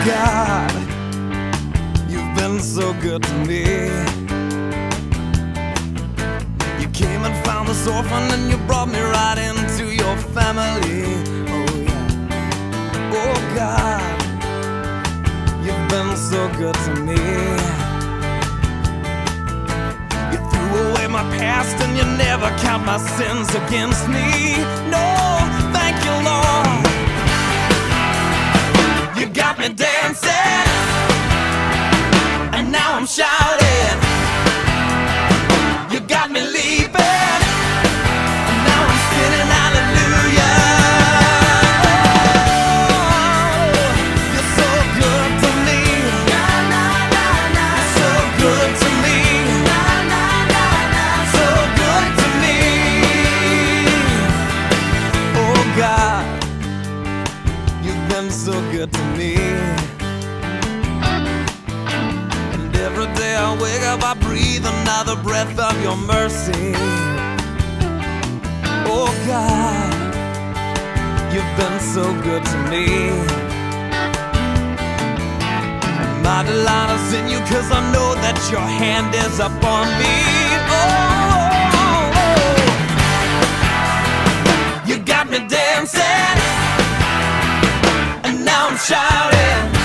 God, you've been so good to me. You came and found this orphan and you brought me right into your family. Oh yeah. Oh God, you've been so good to me. You threw away my past and you never count my sins against me. No, thank you, Lord. You got me dancing, and now I'm shouting. You got me leaping, and now I'm spinning hallelujah. Oh, you're so good to me. You're so good to me. So good to me. Oh God, you've been so good to me. And every day I wake up, I breathe another breath of your mercy. Oh God, you've been so good to me. And my delight is in you, 'cause I know that your hand is upon me. Oh, you got me dancing, and now I'm shouting.